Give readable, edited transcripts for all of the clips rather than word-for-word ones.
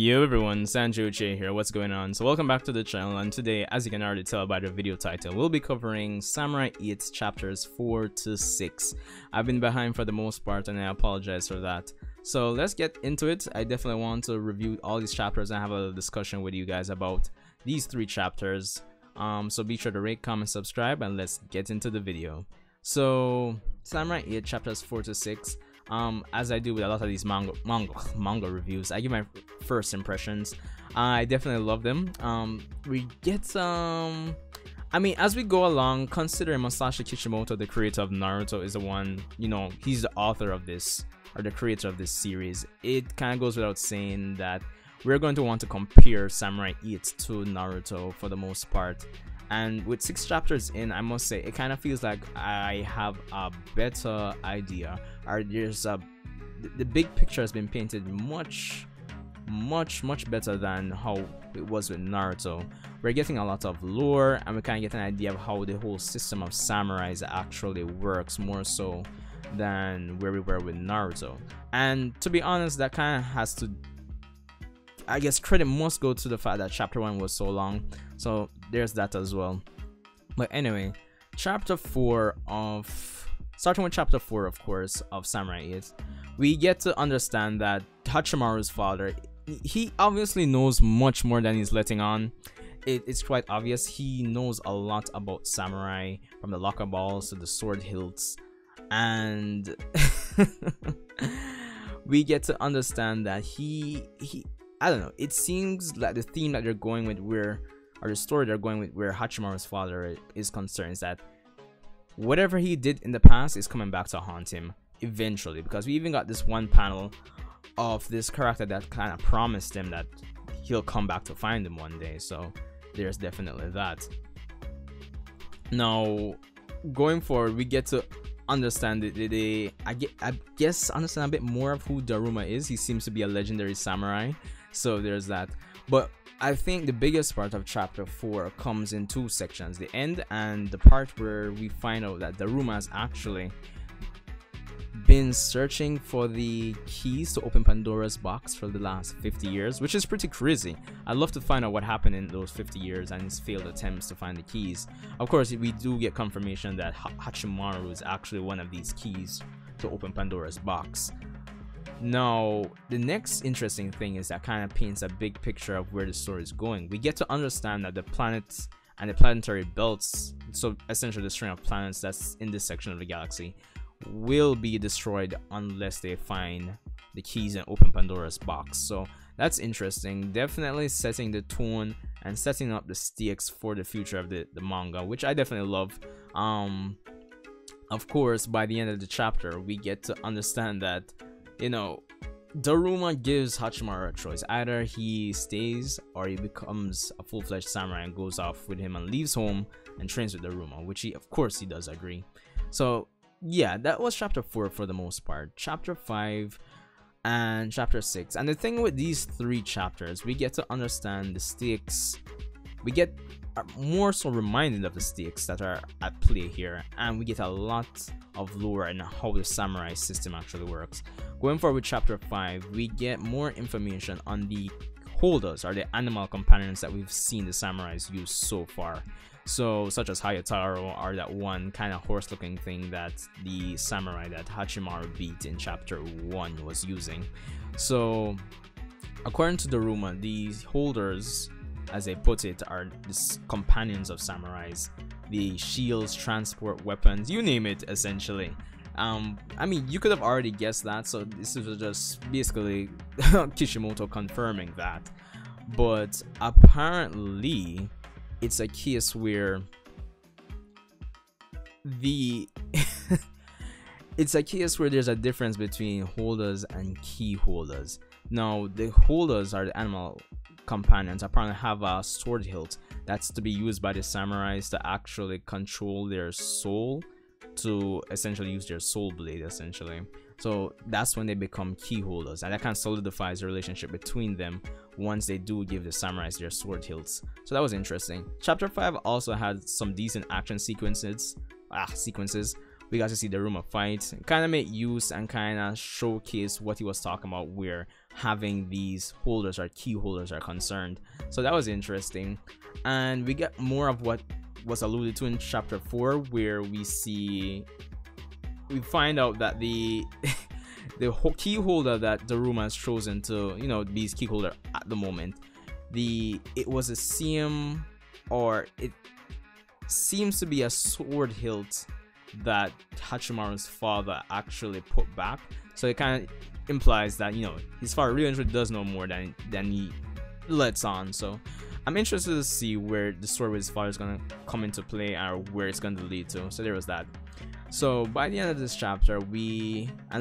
Yo everyone, Sanjuche here, what's going on? So welcome back to the channel, and today, as you can already tell by the video title, we'll be covering Samurai 8 chapters 4 to 6. I've been behind for the most part and I apologize for that. So let's get into it. I definitely want to review all these chapters and have a discussion with you guys about these 3 chapters. So be sure to rate, comment, subscribe, and let's get into the video. So Samurai 8 chapters 4 to 6. As I do with a lot of these manga reviews, I give my first impressions. I definitely love them. We get I mean, as we go along, considering Masashi Kishimoto, the creator of Naruto, is the one, you know, he's the author of this, or the creator of this series. It kind of goes without saying that we're going to want to compare Samurai 8 to Naruto for the most part. And with 6 chapters in, I must say, it kind of feels like I have a better idea, or there's the big picture has been painted much better than how it was with Naruto. We're getting a lot of lore, and we kind of get an idea of how the whole system of samurais actually works, more so than where we were with Naruto. And to be honest, that kind of has to, I guess, credit must go to the fact that chapter 1 was so long, so there's that as well. But anyway, starting with chapter 4, of course, of Samurai 8, we get to understand that Hachimaru's father, he obviously knows much more than he's letting on. It's quite obvious he knows a lot about samurai, from the locker balls to the sword hilts, and we get to understand that he I don't know, it seems like the theme that they're going with, or the story they're going with where Hachimaru's father is concerned, is that whatever he did in the past is coming back to haunt him eventually, because we even got this one panel of this character that kind of promised him that he'll come back to find him one day, so there's definitely that. Now going forward, we get to understand I guess understand a bit more of who Daruma is. He seems to be a legendary samurai, so there's that. But I think the biggest part of chapter 4 comes in 2 sections: the end and the part where we find out that Daruma has actually been searching for the keys to open Pandora's box for the last 50 years, which is pretty crazy. I'd love to find out what happened in those 50 years and his failed attempts to find the keys. Of course, we do get confirmation that Hachimaru is actually one of these keys to open Pandora's box. Now, the next interesting thing is that kind of paints a big picture of where the story is going. We get to understand that the planets and the planetary belts, so essentially the string of planets that's in this section of the galaxy, will be destroyed unless they find the keys and open Pandora's box. So that's interesting, definitely setting the tone and setting up the stakes for the future of the manga, which I definitely love. Of course, by the end of the chapter, we get to understand that, you know, Daruma gives Hachimaru a choice: either he stays or he becomes a full-fledged samurai and goes off with him and leaves home and trains with Daruma, which he, of course, he does agree. So yeah, that was chapter 4 for the most part. Chapter 5 and chapter 6, and the thing with these 3 chapters, we get to understand the stakes. We get more so reminded of the stakes that are at play here, and we get a lot of lore and how the samurai system actually works. Going forward with chapter 5, we get more information on the holders, or the animal companions that we've seen the samurais use so far. So, such as Hayataro, or that one kind of horse-looking thing that the samurai that Hachimaru beat in chapter 1 was using. So, according to Daruma, these holders, as they put it, are the companions of samurais. The shields, transport weapons, you name it, essentially. I mean, you could have already guessed that, so this is just basically Kishimoto confirming that. But apparently, it's a case where it's a case where there's a difference between holders and key holders. Now, the holders are the animal companions, apparently have a sword hilt that's to be used by the samurais to actually control their soul, to essentially use their soul blade, essentially. So that's when they become key holders, and that kind of solidifies the relationship between them once they do give the samurais their sword hilts. So that was interesting. Chapter 5 also had some decent action sequences. we got to see the Daruma fight, kind of make use and kind of showcase what he was talking about, where having these holders or key holders are concerned. So that was interesting, and we get more of what was alluded to in chapter 4, where we find out that the the key holder that Daruma has chosen to, you know, be his key holder at the moment, it was a seam, or it seems to be a sword hilt that Hachimaru's father actually put back. So it kind of implies that, you know, his father really does know more than he lets on. So I'm interested to see where the story with his father is going to come into play, or where it's going to lead to. So there was that. So by the end of this chapter, and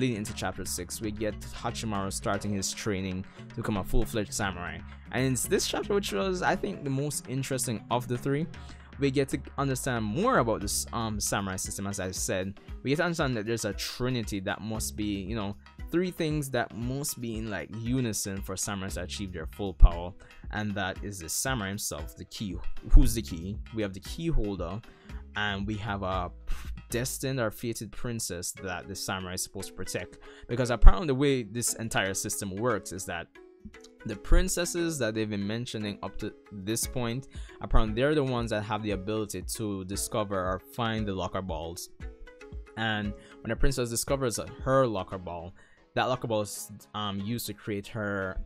leading into chapter 6, we get Hachimaru starting his training to become a full-fledged samurai. And it's this chapter which was, I think, the most interesting of the 3. We get to understand more about this samurai system. As I said, we get to understand that there's a trinity that must be, you know, 3 things that must be in like unison for samurais to achieve their full power, and that is the samurai himself, the key. Who's the key? We have the key holder, and we have a destined or fated princess that the samurai is supposed to protect. Because apparently the way this entire system works is that the princesses that they've been mentioning up to this point, apparently they're the ones that have the ability to discover or find the locker balls. And when a princess discovers her locker ball, that locker ball is used to create her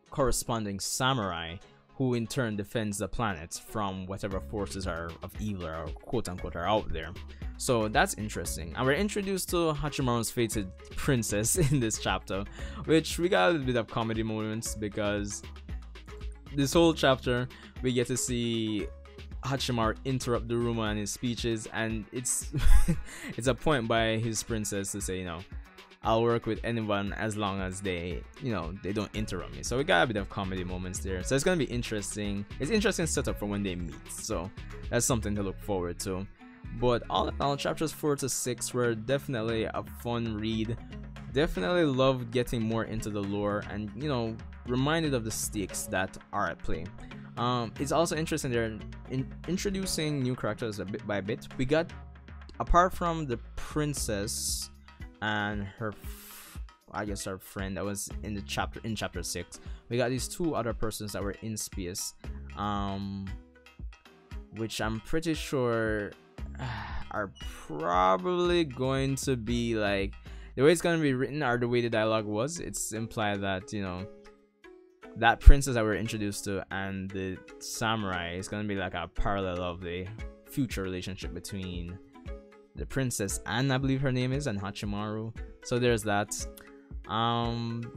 corresponding samurai, who in turn defends the planet from whatever forces are of evil or quote unquote are out there. So that's interesting. And we're introduced to Hachimaru's fated princess in this chapter, which we got a little bit of comedy moments, because this whole chapter we get to see Hachimaru interrupt Daruma and his speeches, and it's it's a point by his princess to say, you know, I'll work with anyone as long as they, you know, they don't interrupt me. So we got a bit of comedy moments there. So it's gonna be interesting. It's interesting setup for when they meet. So that's something to look forward to. But all in all, chapters 4 to 6 were definitely a fun read. Definitely loved getting more into the lore and, you know, reminded of the stakes that are at play. It's also interesting they're introducing new characters a bit by bit. We got, apart from the princess and her I guess her friend that was in the chapter 6, we got these 2 other persons that were in space, which I'm pretty sure are probably going to be like, the way it's going to be written or the way the dialogue was, it's implied that, you know, that princess that we're introduced to and the samurai is going to be like a parallel of the future relationship between the princess and I believe her name is, and Hachimaru. So there's that.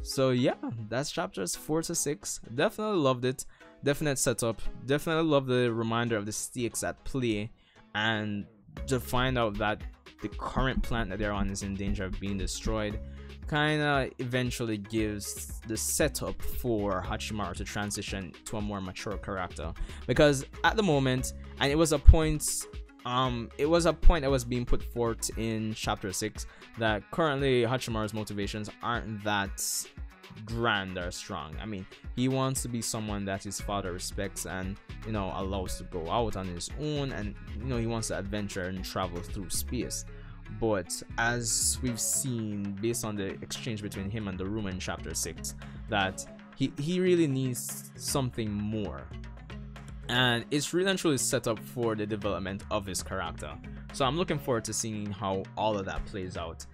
So yeah, that's chapters 4 to 6. Definitely loved it. Definite setup. Definitely love the reminder of the stakes at play, and to find out that the current planet that they're on is in danger of being destroyed kind of eventually gives the setup for Hachimaru to transition to a more mature character. Because at the moment, and it was a point that was being put forth in chapter 6, that currently Hachimaru's motivations aren't that grand or strong. I mean, he wants to be someone that his father respects and, you know, allows to go out on his own, and, you know, he wants to adventure and travel through space. But as we've seen based on the exchange between him and Daruma in chapter 6, that he really needs something more. And it's really and truly set up for the development of his character. So I'm looking forward to seeing how all of that plays out.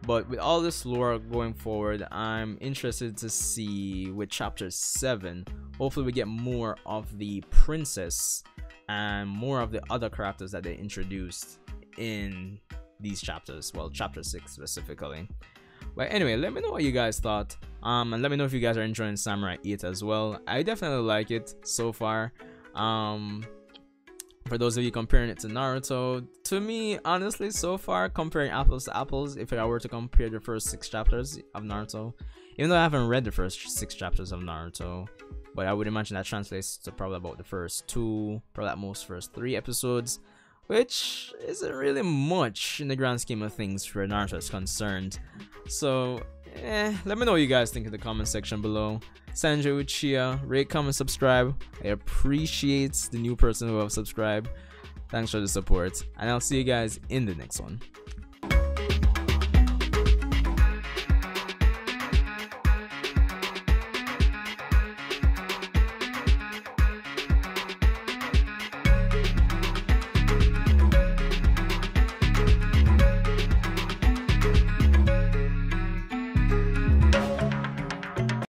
But with all this lore going forward, I'm interested to see with chapter 7, hopefully we get more of the princess and more of the other characters that they introduced in these chapters, well, chapter 6 specifically. But anyway, let me know what you guys thought, and let me know if you guys are enjoying Samurai 8 as well. I definitely like it so far. For those of you comparing it to Naruto, to me, honestly, so far, comparing apples to apples, if I were to compare the first 6 chapters of Naruto, even though I haven't read the first 6 chapters of Naruto, but I would imagine that translates to probably about the first 2, probably at most first 3 episodes, which isn't really much in the grand scheme of things where Naruto is concerned. So, let me know what you guys think in the comment section below. Sanjay Uchiha, rate, comment, subscribe. I appreciate the new person who have subscribed. Thanks for the support, and I'll see you guys in the next one.